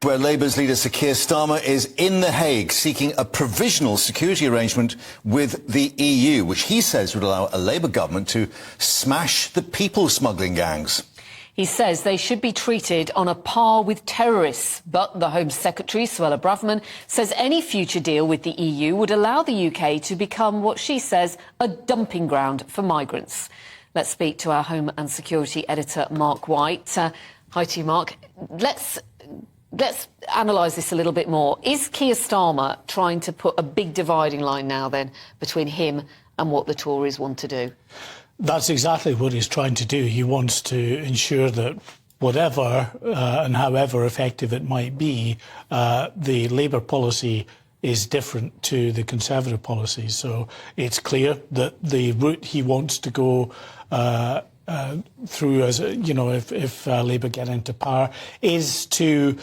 Where Labour's leader Sir Keir Starmer is in The Hague seeking a provisional security arrangement with the EU, which he says would allow a Labour government to smash the people smuggling gangs. He says they should be treated on a par with terrorists. But the Home Secretary, Suella Braverman, says any future deal with the EU would allow the UK to become what she says a dumping ground for migrants. Let's speak to our Home and Security Editor, Mark White. Hi to you, Mark. Let's analyse this a little bit more. Is Keir Starmer trying to put a big dividing line now, then, between him and what the Tories want to do? That's exactly what he's trying to do. He wants to ensure that whatever and however effective it might be, the Labour policy is different to the Conservative policy. So it's clear that the route he wants to go through, as you know, if Labour get into power, is to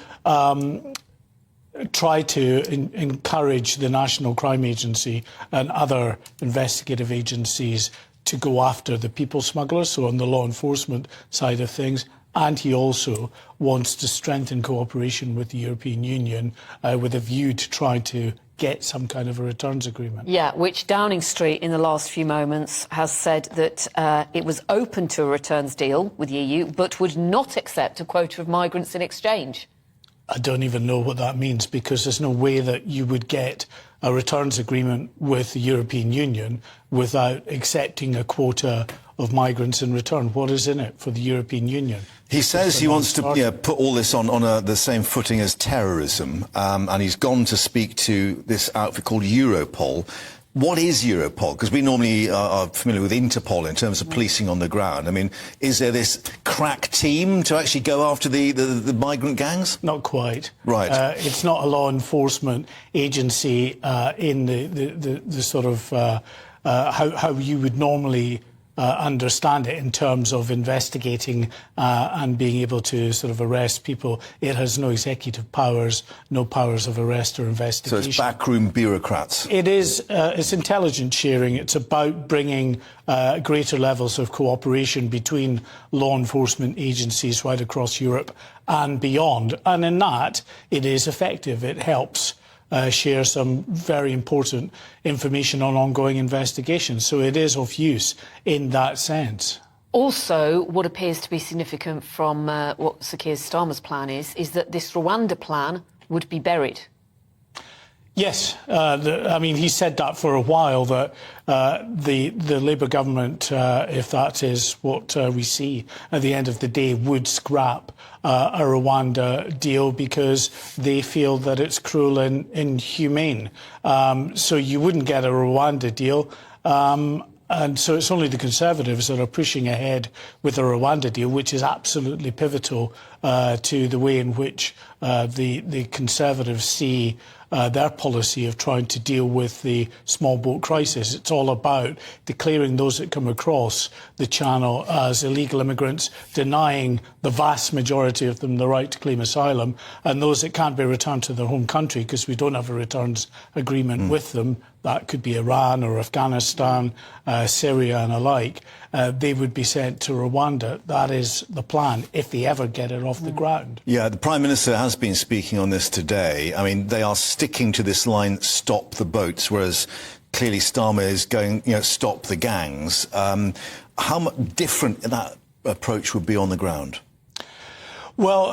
try to encourage the National Crime Agency and other investigative agencies to go after the people smugglers, so on the law enforcement side of things. And he also wants to strengthen cooperation with the European Union with a view to trying to get some kind of a returns agreement. Yeah, which Downing Street in the last few moments has said that it was open to a returns deal with the EU, but would not accept a quota of migrants in exchange. I don't even know what that means, because there's no way that you would get a returns agreement with the European Union without accepting a quota of migrants in return. What is in it for the European Union? He says he wants to put all this on the same footing as terrorism, and he's gone to speak to this outfit called Europol. What is Europol? Because we normally are familiar with Interpol in terms of policing on the ground. I mean, is there this crack team to actually go after the migrant gangs? Not quite. Right. It's not a law enforcement agency in the sort of how you would normally understand it in terms of investigating and being able to sort of arrest people. It has no executive powers, no powers of arrest or investigation. So it's backroom bureaucrats. It is. It's intelligence sharing. It's about bringing greater levels of cooperation between law enforcement agencies right across Europe and beyond. And in that, it is effective. It helps share some very important information on ongoing investigations. So it is of use in that sense. Also, what appears to be significant from what Sir Keir Starmer's plan is that this Rwanda plan would be buried. Yes, I mean, he said that for a while, that the Labour government, if that is what we see at the end of the day, would scrap a Rwanda deal because they feel that it's cruel and inhumane. So you wouldn't get a Rwanda deal. And so it's only the Conservatives that are pushing ahead with a Rwanda deal, which is absolutely pivotal to the way in which the Conservatives see their policy of trying to deal with the small boat crisis. It's all about declaring those that come across the channel as illegal immigrants, denying the vast majority of them the right to claim asylum, and those that can't be returned to their home country because we don't have a returns agreement with them, that could be Iran or Afghanistan, Syria and alike, they would be sent to Rwanda. That is the plan, if they ever get it off the ground. Yeah, the Prime Minister has been speaking on this today. I mean, they are sticking to this line, stop the boats, whereas clearly Starmer is going, stop the gangs. How much different that approach would be on the ground? Well,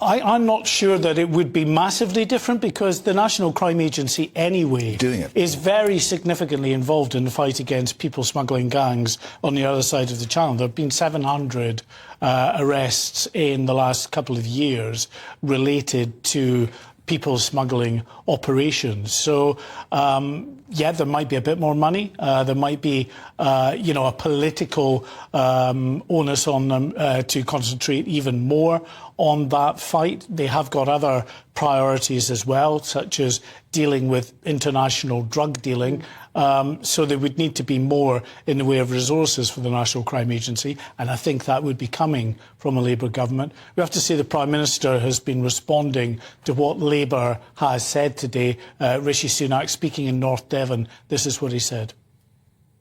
I'm not sure that it would be massively different, because the National Crime Agency anyway is very significantly involved in the fight against people smuggling gangs on the other side of the channel. There have been 700 arrests in the last couple of years related to people smuggling operations. So, yeah, there might be a bit more money. There might be, a political onus on them to concentrate even more on that fight. They have got other priorities as well, such as dealing with international drug dealing. So there would need to be more in the way of resources for the National Crime Agency, and I think that would be coming from a Labour government. We have to say the Prime Minister has been responding to what Labour has said today. Rishi Sunak speaking in North Devon, this is what he said.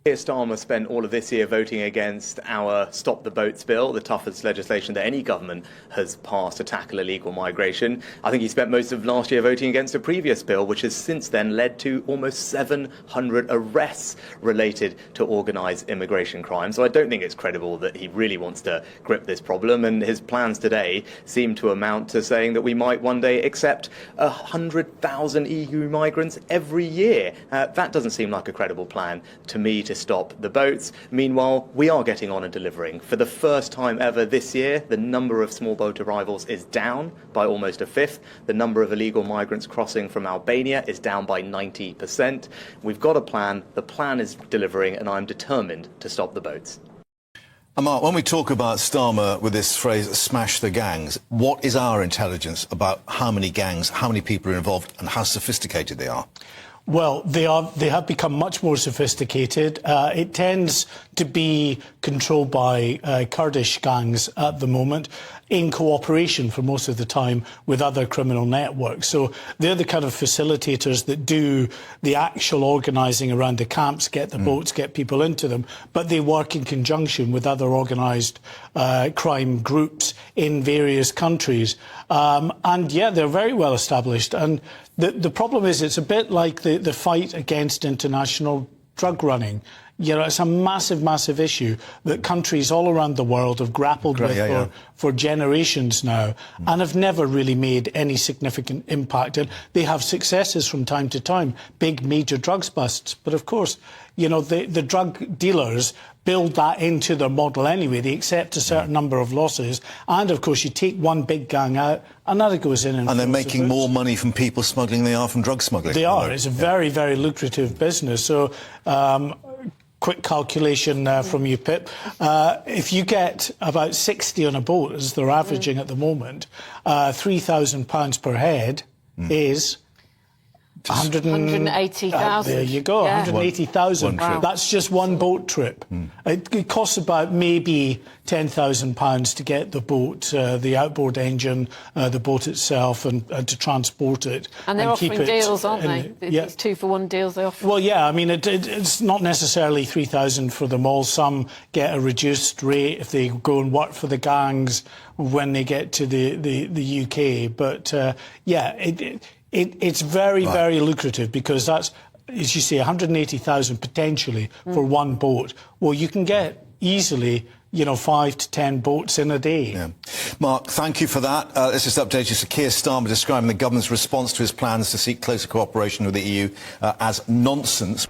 Keir Starmer spent all of this year voting against our Stop the Boats bill, the toughest legislation that any government has passed to tackle illegal migration. I think he spent most of last year voting against a previous bill, which has since then led to almost 700 arrests related to organised immigration crime. So I don't think it's credible that he really wants to grip this problem, and his plans today seem to amount to saying that we might one day accept 100,000 EU migrants every year. That doesn't seem like a credible plan to me to stop the boats. Meanwhile, we are getting on and delivering. For the first time ever this year, the number of small boat arrivals is down by almost a fifth. The number of illegal migrants crossing from Albania is down by 90%. We've got a plan. The plan is delivering, and I'm determined to stop the boats. Mark, when we talk about Starmer with this phrase, smash the gangs, what is our intelligence about how many gangs, how many people are involved and how sophisticated they are? Well, they have become much more sophisticated. It tends to be controlled by Kurdish gangs at the moment, in cooperation for most of the time with other criminal networks. So they're the kind of facilitators that do the actual organising around the camps, get the boats, get people into them, but they work in conjunction with other organised crime groups in various countries. And yeah, they're very well established. And the problem is it's a bit like the fight against international drug running. You know, it's a massive, massive issue that countries all around the world have grappled with for generations now and have never really made any significant impact. And they have successes from time to time, big major drugs busts. But of course, you know, the drug dealers build that into their model anyway. They accept a certain number of losses. And of course, you take one big gang out, another goes in. And they're making more money from people smuggling than they are from drug smuggling. They are. It's a very, very lucrative business. So, quick calculation from you, Pip. If you get about 60 on a boat, as they're averaging at the moment, £3,000 per head is 180,000. There you go, yeah. 180,000. Wow. That's just one boat trip. It costs about maybe £10,000 to get the boat, the outboard engine, the boat itself, and to transport it. And they're offering deals, aren't they? Yeah. These 2-for-1 deals they offer. Well, yeah, I mean, it's not necessarily 3,000 for them all. Some get a reduced rate if they go and work for the gangs when they get to the UK. But, yeah, it's very, very lucrative because that's, as you say, 180,000 potentially for one boat. Well, you can get easily, you know, 5 to 10 boats in a day. Yeah. Mark, thank you for that. Let's just update you. So Keir Starmer describing the government's response to his plans to seek closer cooperation with the EU as nonsense.